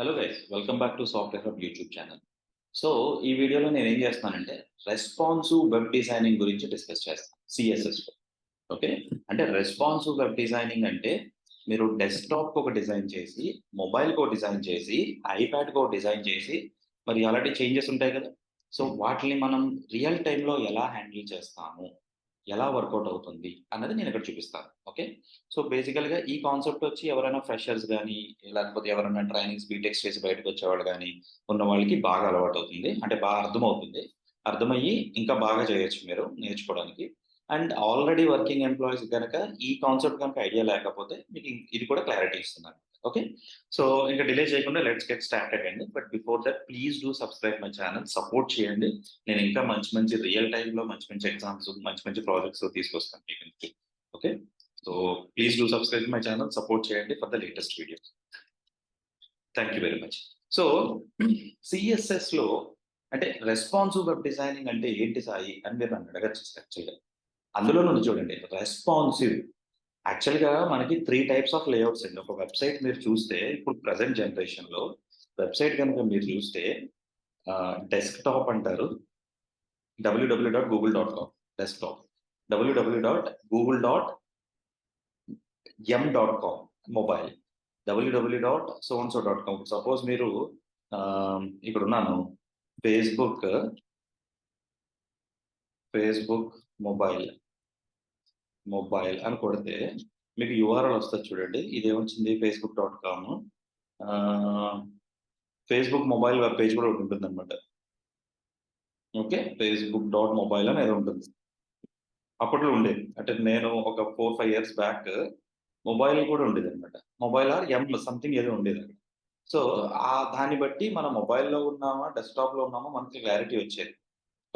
Hello guys, welcome back to software hub YouTube channel. So ఈ వీడియోలో నేను ఏం చేస్తానంటే రెస్పాన్సివ్ వెబ్ డిజైనింగ్ గురించి డిస్కస్ చేస్తాను సిఎస్ఎస్లో. ఓకే, అంటే రెస్పాన్సివ్ వెబ్ డిజైనింగ్ అంటే మీరు డెస్క్టాప్కి ఒక డిజైన్ చేసి, మొబైల్కి ఒక డిజైన్ చేసి, ఐప్యాడ్కి ఒక డిజైన్ చేసి, మరి అలాంటి చేంజెస్ ఉంటాయి కదా. సో వాటిని మనం రియల్ టైంలో ఎలా హ్యాండిల్ చేస్తాము, ఎలా వర్కౌట్ అవుతుంది అన్నది నేను ఇక్కడ చూపిస్తాను. ఓకే, సో బేసికల్గా ఈ కాన్సెప్ట్ వచ్చి ఎవరైనా ఫ్రెషర్స్ కానీ, లేకపోతే ఎవరైనా ట్రైనింగ్స్ బీటెక్స్ చేసి బయటకు వచ్చేవాళ్ళు కానీ ఉన్న వాళ్ళకి బాగా అలవాటు అవుతుంది, అంటే బాగా అర్థమవుతుంది. అర్థమయ్యి ఇంకా బాగా చేయొచ్చు మీరు నేర్చుకోవడానికి. అండ్ ఆల్రెడీ వర్కింగ్ ఎంప్లాయీస్ కనుక ఈ కాన్సెప్ట్ కనుక ఐడియా లేకపోతే మీకు ఇది కూడా క్లారిటీ ఇస్తున్నాను. ఓకే, సో ఇంకా డిలే చేయకుండా లెట్స్ గెట్ స్టార్టెడ్ అండి. But before that please do subscribe my channel, support చేయండి. నేను ఇంకా మంచి మంచి రియల్ టైంలో మంచి మంచి ఎగ్జామ్స్, మంచి మంచి ప్రాజెక్ట్స్ తీసుకొస్తాను మీకు. Okay, so please do subscribe my channel, support చేయండి for the latest video. Thank you very much. So సిఎస్ఎస్లో అంటే రెస్పాన్సివ్ వెబ్ డిజైనింగ్ అంటే ఏంటి సాయి అని మీరు నన్ను అడగచ్చు యాక్చువల్గా. అందులో నుండి చూడండి, రెస్పాన్సివ్ యాక్చువల్గా మనకి 3 టైప్స్ ఆఫ్ లేఅవుట్స్ అండి. ఒక వెబ్సైట్ మీరు చూస్తే ఇప్పుడు ప్రజెంట్ జనరేషన్లో వెబ్సైట్ కనుక మీరు చూస్తే డెస్క్టాప్ అంటారు, www.google.com desktop, www.google.m.com mobile, www.soandso.com. Suppose మీరు ఇక్కడ ఉన్నాను, ఫేస్బుక్ మొబైల్ అని కొడితే మీకు యూఆర్ఎల్ వస్తుంది చూడండి. ఇదేమొచ్చింది, facebook.com. Facebook mobile web page కూడా ఒకటి ఉంటుంది అనమాట. ఓకే, facebook.mobile అని ఏదో ఉంటుంది. అప్పట్లో ఉండేది, అంటే నేను ఒక 4-5 ఇయర్స్ బ్యాక్ మొబైల్ కూడా ఉండేది అనమాట. మొబైల్ ఆర్ ఎం సంథింగ్ ఏదో ఉండేది అక్కడ. సో దాన్ని బట్టి మన మొబైల్లో ఉన్నామా, డెస్క్టాప్ లో ఉన్నామా మనకి క్లారిటీ వచ్చేది.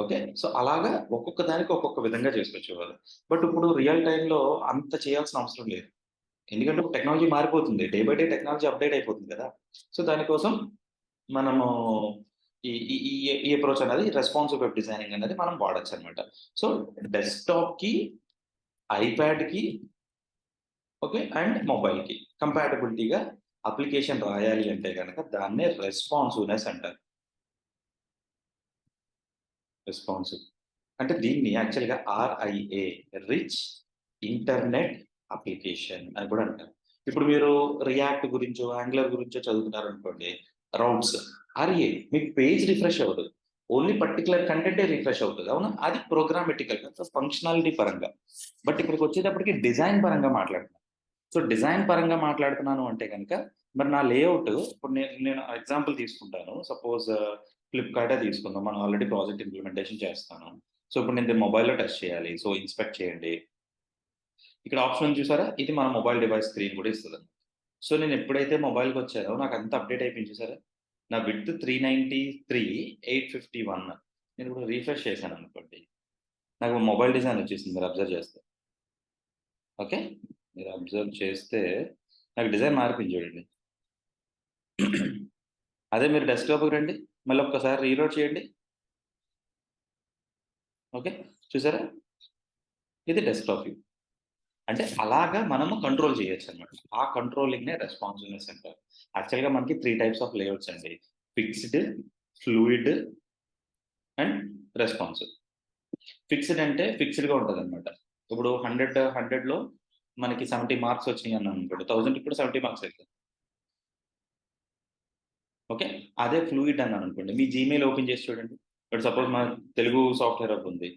ఓకే, సో అలాగా ఒక్కొక్క దానికి ఒక్కొక్క విధంగా చేసుకొచ్చేవాళ్ళు. బట్ ఇప్పుడు రియల్ టైంలో అంత చేయాల్సిన అవసరం లేదు, ఎందుకంటే టెక్నాలజీ మారిపోతుంది, day by day technology update అయిపోతుంది కదా. సో దానికోసం మనము ఈ ఈ ఈ అప్రోచ్ అనేది రెస్పాన్సివ్ వెబ్ డిజైనింగ్ అనేది మనం వాడచ్చు అనమాట. సో డెస్క్టాప్ కి, ఐప్యాడ్ కి, ఓకే, అండ్ మొబైల్ కి కంపాటబిలిటీగా అప్లికేషన్ రాయాలి అంటే కనుక దాన్నే రెస్పాన్సివ్నెస్ అంటారు. రెస్పాన్సివ్ అంటే దీన్ని యాక్చువల్గా ఆర్ఐఏ, రిచ్ ఇంటర్నెట్ అప్లికేషన్ అని కూడా అంటారు. ఇప్పుడు మీరు రియాక్ట్ గురించో, యాంగులర్ గురించో చదువుతున్నారు అనుకోండి, రౌట్స్ ఆర్ఏ మీకు పేజ్ రిఫ్రెష్ అవ్వదు, ఓన్లీ పర్టికులర్ కంటెంటే రిఫ్రెష్ అవుతుంది, అవునా. అది ప్రోగ్రామెటికల్ ఫంక్షనాలిటీ పరంగా. బట్ ఇక్కడికి వచ్చేటప్పటికి డిజైన్ పరంగా మాట్లాడుతున్నాను. సో డిజైన్ పరంగా మాట్లాడుతున్నాను అంటే కనుక మరి నా లేఅవుట్, ఇప్పుడు నేను ఎగ్జాంపుల్ తీసుకుంటాను. సపోజ్ ఫ్లిప్కార్టే తీసుకుందాం, మనం ఆల్రెడీ ప్రాజెక్ట్ ఇంప్లిమెంటేషన్ చేస్తాను. సో ఇప్పుడు నేను మొబైల్లో టెస్ట్ చేయాలి. సో ఇన్స్పెక్ట్ చేయండి, ఇక్కడ ఆప్షన్ చూసారా, ఇది మన మొబైల్ డివైస్ స్క్రీన్ కూడా ఇస్తుంది. సో నేను ఎప్పుడైతే మొబైల్కి వచ్చానో నాకు అంత అప్డేట్ అయిపోయింది చూసారా. నా విడ్త్ 393, 851. నేను ఇప్పుడు రీఫ్రెష్ చేశాను అనుకోండి, నాకు మొబైల్ డిజైన్ వచ్చేసింది. మీరు అబ్జర్వ్ చేస్తే, ఓకే, మీరు అబ్జర్వ్ చేస్తే నాకు డిజైన్ మారిపోయింది చూడండి. అదే మీరు డెస్క్టాప్కి రండి, మళ్ళీ ఒక్కసారి రీలోడ్ చేయండి. ఓకే, చూసారా, ఇది డెస్క్టాప్ వ్యూ. అంటే అలాగా మనము కంట్రోల్ చేయొచ్చు అనమాట. ఆ కంట్రోలింగ్నే రెస్పాన్సివ్నెస్ అంటారు. యాక్చువల్గా మనకి 3 టైప్స్ ఆఫ్ లేఅవుట్స్ అండి, fixed, fluid and responsive. Fixed అంటే ఫిక్స్డ్గా ఉంటుంది అనమాట. ఇప్పుడు 100లో మనకి 70 మార్క్స్ వచ్చినాయి అన్నాను అనుకోండి, 1000 కూడా 70 మార్క్స్ అవుతుంది. ఓకే, అదే ఫ్లూయిడ్ అన్నాను అనుకోండి, మీ జీమెయిల్ ఓపెన్ చేసి చూడండి. ఇప్పుడు సపోజ్ మన తెలుగు సాఫ్ట్వేర్ హబ్ ఉంది.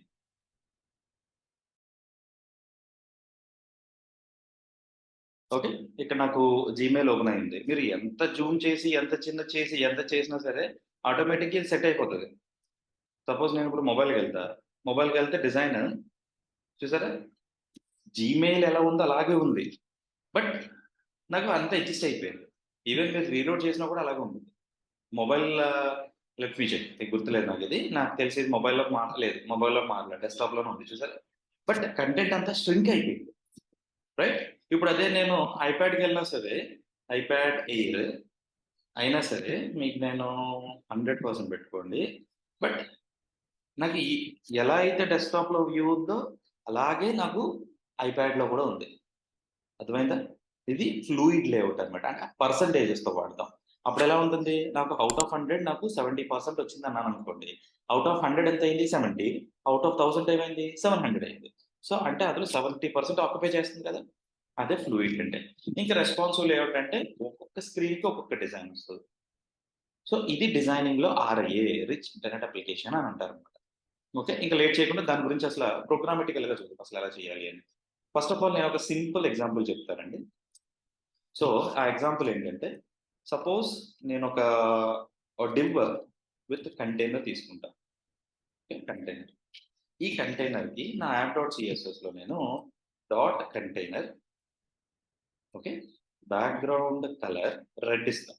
ఓకే, ఇక్కడ నాకు జీమెయిల్ ఓపెన్ అయింది. మీరు ఎంత జూమ్ చేసి, ఎంత చిన్న చేసి, ఎంత చేసినా సరే ఆటోమేటిక్గా సెట్ అయిపోతుంది. సపోజ్ నేను ఇప్పుడు మొబైల్కి వెళ్తే డిజైన్ చూసారా, జీమెయిల్ ఎలా ఉందో అలాగే ఉంది. బట్ నాకు అంత అడ్జస్ట్ అయిపోయింది. ఈవెన్ మీరు రీలోడ్ చేసినా కూడా అలాగే ఉంటుంది. మొబైల్ ఫీచర్ గుర్తులేదు నాకు, ఇది నాకు తెలిసి మొబైల్లోకి మారలేదు, డెస్క్టాప్లోనే ఉంది చూసారా. బట్ కంటెంట్ అంతా స్ట్రింక్ అయిపోయింది, రైట్. ఇప్పుడు అదే నేను ఐప్యాడ్కి వెళ్ళినా సరే, ఐప్యాడ్ ఎయిర్ అయినా సరే మీకు నేను 100% పెట్టుకోండి. బట్ నాకు ఎలా అయితే డెస్క్టాప్లో వ్యూ ఉందో అలాగే నాకు ఐప్యాడ్లో కూడా ఉంది. అర్థమైందా. ఇది ఫ్లూయిడ్ లేఅవుట్ అనమాట, అంటే పర్సంటేజెస్తో వాడతాం. అప్పుడు ఎలా ఉంటుంది? నాకు ఔట్ ఆఫ్ 100 నాకు 70% వచ్చిందన్నాను అనుకోండి. ఔట్ ఆఫ్ 100 ఎంత అయింది? 70. ఔట్ ఆఫ్ 1000 ఏమైంది? 700 అయింది. సో, అంటే అందులో 70% ఆక్యుపై చేస్తుంది కదా! అదే ఫ్లూయిడ్ అంటే. ఇంకా రెస్పాన్సివ్ లేఅవుట్ అంటే ఒక్కొక్క స్క్రీన్‌కి ఒక్కొక్క డిజైన్ వస్తది. సో, ఇది డిజైనింగ్‌లో ఆర్ఐఏ రిచ్ ఇంటర్నెట్ అప్లికేషన్ అని అంటారనమాట. ఓకే. ఇంకా లేట్ చేయకుండా దాని గురించి అసల ప్రోగ్రామాటికల్‌గా చూద్దాం అసలు ఎలా చేయాలి అని. ఫస్ట్ ఆఫ్ ఆల్ నేను ఒక సింపుల్ ఎగ్జాంపుల్ చెప్తానండి. సో, ఆ ఎగ్జాంపుల్ ఏంటంటే, సపోజ్ నేనొక డివ్ విత్ కంటైనర్ తీసుకుంటా. ఓకే. కంటైనర్. ఈ కంటైనర్‌కి నా యాప్ డాట్ సీఎస్ఎస్‌లో నేను dot container okay. Background colour red ఇస్తా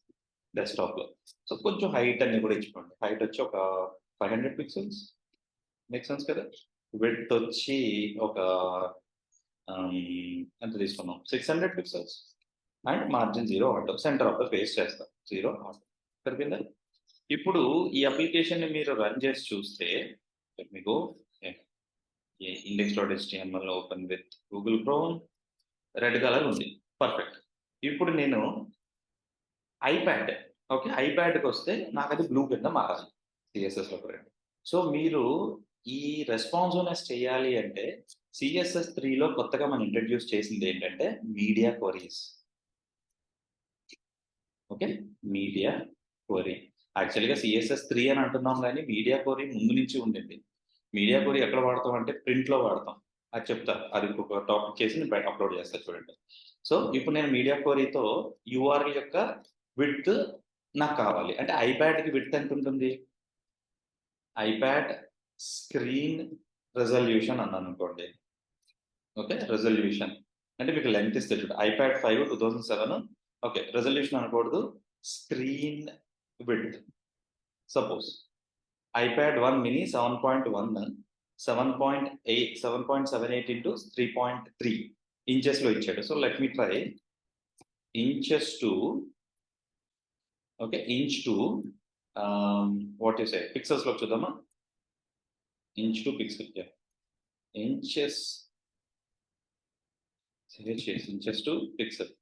డెస్క్‌టాప్‌లో. సో, కొంచెం హైట్ అని కూడా ఇచ్చుకోండి. హైట్ వచ్చి ఒక 500 పిక్సెల్స్ మేక్ సెన్స్ కదా! విడ్త్ వచ్చి ఒక ఎంత తీసుకున్నాం? 600 pixels and margin 0 auto. Centre of the page చేస్తాం. 0 ఆటో. సరిపోయిందా? ఇప్పుడు ఈ అప్లికేషన్‌ని మీరు రన్ చేసి చూస్తే let me go index.html open with Google chrome red colour ఉంది. పర్ఫెక్ట్. ఇప్పుడు నేను ఐప్యాడ్ ఓకే. ఐప్యాడ్‌కొస్తే నాకది బ్లూ కింద మారాలి. సీఎస్ఎస్‌లోకి రండి. సో, మీరు ఈ రెస్పాన్సివ్‌నెస్ చేయాలి అంటే సీఎస్ఎస్ 3లో కొత్తగా మనం ఇంట్రొడ్యూస్ చేసిందేంటంటే media queries. Okay. Media query. యాక్చువల్‌గా సీఎస్ఎస్ 3 అని అంటున్నాం గానీ మీడియా క్వెరీ ముందు నుంచి ఉండింది. మీడియా క్వెరీ ఎక్కడ వాడతాం అంటే ప్రింట్‌లో వాడతాం. అది చెప్తా. అది ఇంకొక టాపిక్ చేసి నేను అప్‌లోడ్ చేస్తా చూడండి. సో, ఇప్పుడు నేను మీడియా క్వెరీతో యూఆర్ఎల్ యొక్క విడ్త్ నాకు కావాలి. అంటే ఐప్యాడ్‌కి విడ్త్ ఎంతుంటుంది? ఐప్యాడ్ స్క్రీన్ రిజల్యూషన్ అన్నాననుకోండి. ఓకే. రిజల్యూషన్. అంటే మీకు లెంగ్త్ ఇస్తే చూడు. IPad 5 2007 okay. రిజల్యూషన్ అనకూడదు. Screen width. Suppose iPad 1 mini 7.1 7.78 into 3.3 ఇంచెస్‌లో ఇచ్చాడు. So, let me try inches to okay. Inch to what you say పిక్సెల్స్‌లోకి చూద్దామా? Inch to pixel yeah! Inches save చేసి inches to pixel.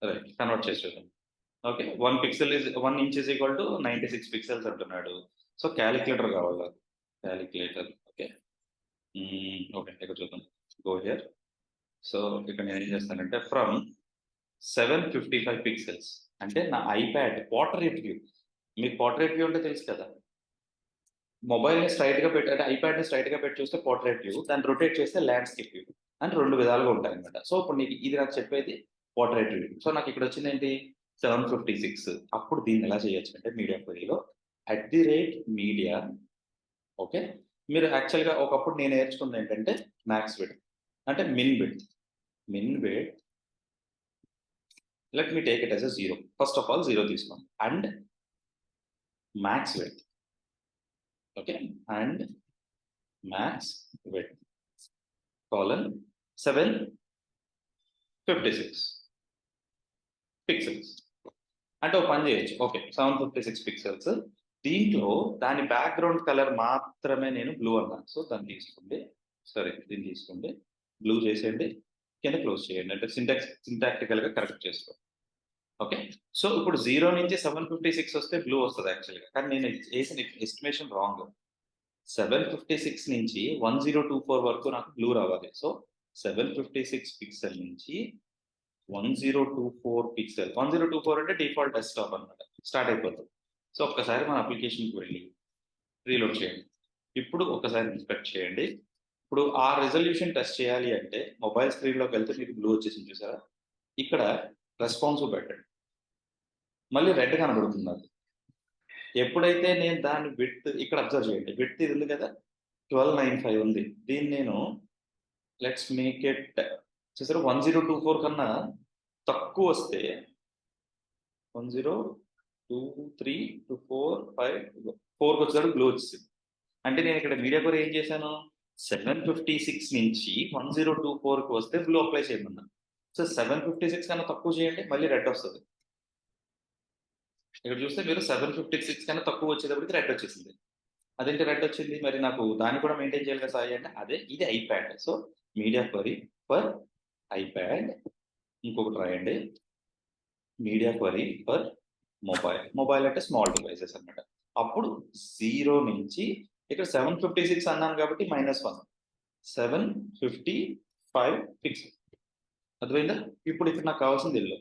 Right. Convert చేసి చూద్దాం. Okay. 1 pixel is 1 inch is equal to 96 pixels అంటున్నాడు. So, calculator కావాలి నాకు. Calculator okay. Okay. ఇక్కడ చూద్దాం. Go here. సో, ఇక్కడ నేనేం చేస్తానంటే ఫ్రమ్ 755 పిక్సెల్స్ అంటే నా ఐప్యాడ్ పోర్ట్రైట్ వ్యూ. మీకు పోర్ట్రైట్ వ్యూ అంటే తెలుసు కదా! మొబైల్‌ని స్ట్రెయిట్‌గా పెట్టి అంటే ఐప్యాడ్‌ని స్ట్రెయిట్‌గా పెట్టి చూస్తే పోర్ట్రైట్ వ్యూ. దాన్ని రొటేట్ చేస్తే ల్యాండ్‌స్కేప్ వ్యూ అని 2 విధాలుగా ఉంటాయన్నమాట. సో, ఇప్పుడు నీకు ఇది నాకు చెప్పేది పోర్ట్రైట్ వ్యూ. సో, నాకు ఇక్కడ వచ్చిందేంటి 756 అప్పుడు దీన్ని ఎలా చేయొచ్చంటే మీడియా క్వెరీలో @మీడియా ఓకే. మీరు యాక్చువల్‌గా ఒకప్పుడు నేను నేర్చుకుందేంటంటే మాక్స్ విడ్త్ అంటే min width. Min width let me take it as a 0. First of all 0 తీసుకోండి. And max width okay. And max width colon 756 pixels. అంటే ఒక పని చేయొచ్చు. ఓకే. 756 పిక్సెల్స్. దీంట్లో దాని బ్యాక్‌గ్రౌండ్ కలర్ మాత్రమే నేను బ్లూ అన్నాను. సో, దాన్ని తీసుకోండి. సారీ దీన్ని తీసుకోండి. బ్లూ చేసేయండి. కింద క్లోజ్ చేయండి. అంటే సింటాక్టికల్‌గా కరెక్ట్ చేసుకోండి. ఓకే. సో, ఇప్పుడు 0 నుంచి 756 వస్తే బ్లూ వస్తది యాక్చువల్‌గా. కానీ నేను చేసిన ఎస్టిమేషన్ రాంగ్. 756 నుంచి 1024 వరకు నాకు బ్లూ రావాలి. సో, 756 పిక్సెల్ నుంచి 1024 పిక్సెల్. 1024 అంటే డిఫాల్ట్ డెస్క్‌టాప్ అన్నమాట. స్టార్ట్ అయిపోతది. సో, ఒక్కసారి మన అప్లికేషన్‌కి వెళ్లి రీలోడ్ చేయండి. ఇప్పుడు ఒక్కసారి ఇన్స్పెక్ట్ చేయండి. ఇప్పుడు ఆ రిజల్యూషన్ టెస్ట్ చేయాలి అంటే మొబైల్ స్క్రీన్‌లోకెళ్తే మీకు బ్లూ వచ్చేసింది చూసారా? ఇక్కడ రెస్పాన్సివ్ పెట్టండి. మళ్ళీ రెడ్ కనబడుతుంది నాకు. ఎప్పుడైతే నేను దాని విడ్త్ ఇక్కడ అబ్జర్వ్ చేయండి. విడ్త్ ఇది ఉంది కదా! 1295 ఉంది. దీన్ని నేను లెట్స్ మేక్ ఇట్ చూసారా 1024 కన్నా తక్కువొస్తే 10, 2, 3, 4, 5 4కొచ్చేసరికి బ్లూ వచ్చేసింది. అంటే నేను ఇక్కడ మీడియా కోర్ ఏం చేశాను? 756 నుంచి 1024కి వస్తే బ్లూ అప్లై చేయమన్నా. సో, 756 కన్నా తక్కువ చేయండి మళ్ళీ రెడ్ వస్తది. ఇక్కడ చూస్తే మీరు 756 కన్నా తక్కువ వచ్చేటప్పటికి రెడ్ వచ్చేసింది. అదేంటి రెడ్ వచ్చింది? మరి నాకు దాన్ని కూడా మెయింటైన్ చేయాలి కదా సాయి అంటే, అదే ఇది iPad. So, media query for iPad ఇంకొకటి రాయండి. మీడియా క్వెరీ ఫర్ మొబైల్ అంటే స్మాల్ డివైసెస్ అన్నమాట. అప్పుడు 0 నుంచి ఇక్కడ 756 అన్నాను కాబట్టి -1 755 పిక్సెల్. అర్థమైందా? ఇప్పుడు ఇక్కడ నాకు కావాల్సింది ఎల్లో.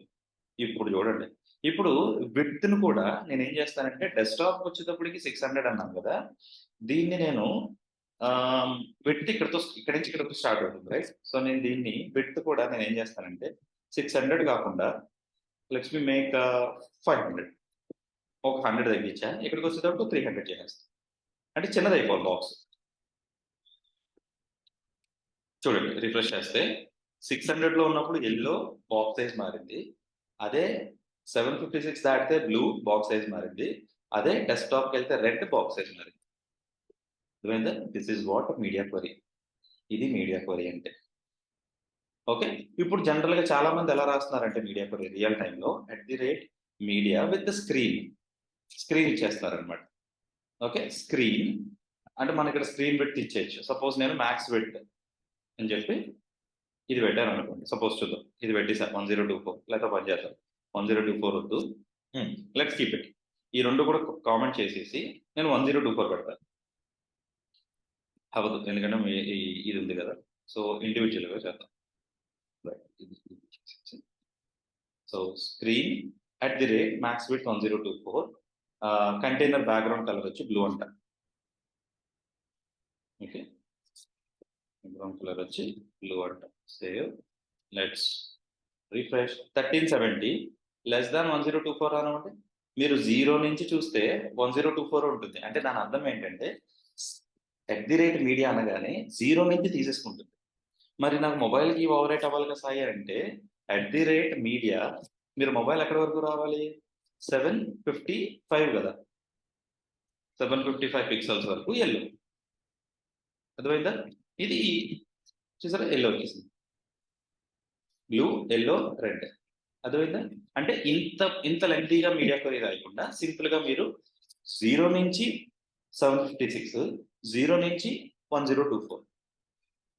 ఇప్పుడు చూడండి. ఇప్పుడు విడ్త్‌ని కూడా నేనేం చేస్తానంటే డెస్క్‌టాప్‌కి వచ్చేటప్పటికి 600 అన్నాను కదా! దీన్ని నేను విడ్త్ ఇక్కడి నుంచి ఇక్కడికి స్టార్ట్ అవుతుంది రైట్? సో, నేను దీన్ని విడ్త్ కూడా నేనేం చేస్తానంటే 600 కాకుండా లెట్స్ మీ మేక్ 500 ఒక 100 తగ్గించా. ఇక్కడికొచ్చేటప్పుడు 300 చేసేస్తా. అంటే చిన్నదయిపోవాలి బాక్స్. చూడండి రిఫ్రెష్ చేస్తే 600లో ఉన్నప్పుడు యెల్లో బాక్స్ సైజ్ మారింది. అదే 756 దాటితే బ్లూ బాక్స్ సైజ్ మారింది. అదే డెస్క్‌టాప్‌కెళ్తే రెడ్ బాక్స్ సైజ్ మారింది. అర్థమైందా? This is what media query. ఇది మీడియా క్వెరీ అంటే. ఓకే. ఇప్పుడు జనరల్‌గా చాలా మంది ఎలా రాస్తున్నారంటే మీడియా క్వెరీ రియల్ టైమ్‌లో @మీడియా విత్ స్క్రీన్ ఇచ్చేస్తారనమాట. ఓకే. స్క్రీన్ అంటే మనం ఇక్కడ స్క్రీన్ విడ్త్ ఇచ్చేయొచ్చు. సపోజ్ నేను మాక్స్ విడ్త్ అని చెప్పి ఇది పెట్టాననుకోండి. సపోజ్ చూద్దాం. ఇది పెట్టేసా 1024 లేకపోతే పని చేద్దాం. 1024 వద్దు. Let's keep it. ఈ 2 కూడా కామెంట్ చేసేసి నేను 1024 పెడతా. అవ్వదు. ఎందుకంటే ఇది ఉంది కదా! సో, ఇండివిడ్యువల్‌గా చేద్దాం. Right. So, screen @max width 1024 container background colour వచ్చి బ్లూ అంట. ఓకే. బ్యాక్‌గ్రౌండ్ కలర్ వచ్చి బ్లూ అంట. Save. Let's refresh 1370 less than 1024 అనండి. మీరు 0 నుంచి చూస్తే 1024 ఉంటుంది. అంటే దాని అర్థం ఏంటంటే @మీడియా అనగానే 0 నుంచి తీసేసుకుంటుంది. మరి నాకు మొబైల్‌కి ఓవర్ రైట్ అవ్వాలి కదా సాయి అంటే @మీడియా మీరు మొబైల్ ఎక్కడి వరకు రావాలి? 755 కదా! 755 పిక్సెల్స్ వరకు యెల్లో. అర్థమైందా? ఇది చూసారా యెల్లో వచ్చేసింది. Blue, yellow, red. అర్థమైందా? అంటే ఇంత లెంగ్తీగా మీడియా క్వెరీ రాయకుండా సింపుల్‌గా మీరు 0 నుంచి 756, 0 నుంచి 1024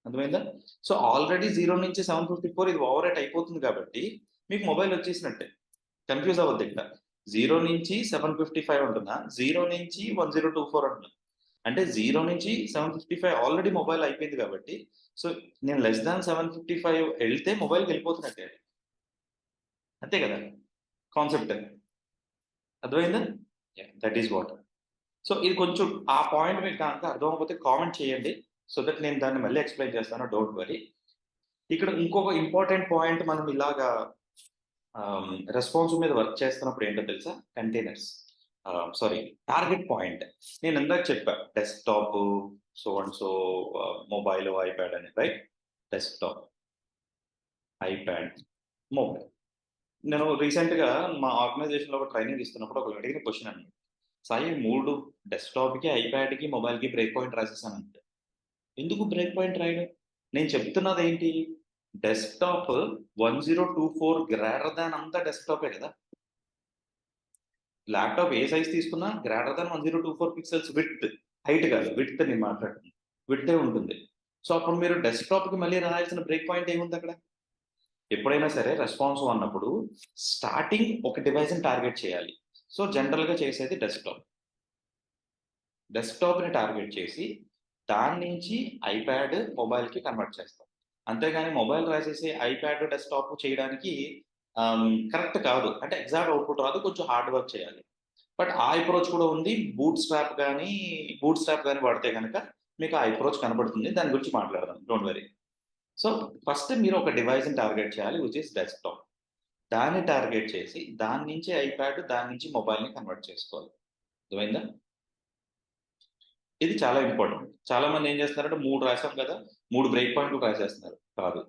అర్థమైందా? సో, ఆల్రెడీ 0 నుంచి 754 ఇది ఓవర్ రైట్ అయిపోతుంది కాబట్టి మీకు మొబైల్ వచ్చేసినట్టే. కన్‌ఫ్యూజ్ అవ్వద్దింక. 0 నుంచి 755 అంటున్నా. 0 నుంచి 1024 అంటున్నా. అంటే 0 నుంచి 755 ఆల్రెడీ మొబైల్ అయిపోయింది కాబట్టి సో, నేను లెస్ థాన్ 755 ఎళ్తే మొబైల్‌కెళ్ళిపోతున్నట్టే. అంతే కదా! కాన్సెప్ట్. అర్థమైందా? That is what. సో, ఇది కొంచెం ఆ పాయింట్ మీకు గనక అర్థమవ్వకపోతే కామెంట్ చేయండి. సో దట్ నేను దాన్ని మళ్ళీ ఎక్స్‌ప్లెయిన్ చేస్తాను. Don't worry. ఇక్కడ ఇంకొక ఇంపార్టెంట్ పాయింట్ మనం ఇలాగా రెస్పాన్సివ్ మీద వర్క్ చేస్తున్నప్పుడు ఏంటో తెలుసా? కంటైనర్స్. Sorry target point. నేను ఇందాక చెప్పా desktop so and so mobile, iPad అని రైట్? Desktop, iPad, mobile. నేను రీసెంట్‌గా మా ఆర్గనైజేషన్‌లో ఒక ట్రైనింగ్ ఇస్తున్నప్పుడు ఒకళ్ళు అడిగిన క్వెషన్ అనమాట. సాయి 3 డెస్క్‌టాప్‌కి, ఐప్యాడ్‌కి, మొబైల్‌కి బ్రేక్ పాయింట్ రాసేసానంటే. ఎందుకు బ్రేక్ పాయింట్ రాయడం? నేను చెప్తున్నదేంటి? డెస్క్‌టాప్ 1024 గ్రేటర్ థాన్ అంతా డెస్క్‌టాపే కదా! ల్యాప్‌టాప్ ఏ సైజ్ తీసుకున్నా greater than 1024 pixels width. Height కాదు. విడ్త్ నేను మాట్లాడుతుంది. విడ్తే ఉంటుంది. సో, అప్పుడు మీరు డెస్క్‌టాప్‌కి మళ్ళీ రాయాల్సిన బ్రేక్ పాయింట్ ఏముందక్కడ? ఎప్పుడైనా సరే రెస్పాన్సివ్ అన్నప్పుడు స్టార్టింగ్ ఒక డివైస్‌ని టార్గెట్ చేయాలి. సో, జనరల్‌గా చేసేది డెస్క్‌టాప్. డెస్క్‌టాప్‌ని టార్గెట్ చేసి దాని నుంచి ఐప్యాడ్, మొబైల్‌కి కన్వర్ట్ చేస్తాం. అంతేగాని మొబైల్ రాసేసి ఐప్యాడ్, డెస్క్‌టాప్ చేయడానికి కరెక్ట్ కాదు. అంటే ఎగ్జాక్ట్ అవుట్‌పుట్ రాదు. కొంచెం హార్డ్ వర్క్ చేయాలి. బట్ ఆ అప్రోచ్ కూడా ఉంది. బూట్ స్ట్రాప్ గాని వాడితే గనక మీకు ఆ అప్రోచ్ కనపడుతుంది. దాని గురించి మాట్లాడదాం. Don't worry. సో, ఫస్ట్ మీరు ఒక డివైస్‌ని టార్గెట్ చేయాలి విచ్ ఈస్ డెస్క్‌టాప్. దాన్ని టార్గెట్ చేసి దాని నుంచి ఐప్యాడ్, దాని నుంచి మొబైల్‌ని కన్వర్ట్ చేసుకోవాలి. అర్థమైందా? ఇది చాలా ఇంపార్టెంట్. చాలా మంది ఏం చేస్తున్నారంటే 3 రాసాం కదా! 3 బ్రేక్ పాయింట్లు రాసేస్తున్నారు. కాదు.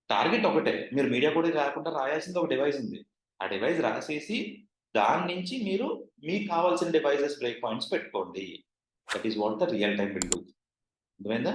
టార్గెట్ ఒకటే. మీరు మీడియా కోడింగ్ రాయకుండా రాయాల్సింది ఒక డివైస్ ఉంది. ఆ డివైస్ రాసేసి దాని నుంచి మీరు మీకు కావాల్సిన డివైసెస్ బ్రేక్ పాయింట్స్ పెట్టుకోండి. That is what the real time will do. అర్థమైందా?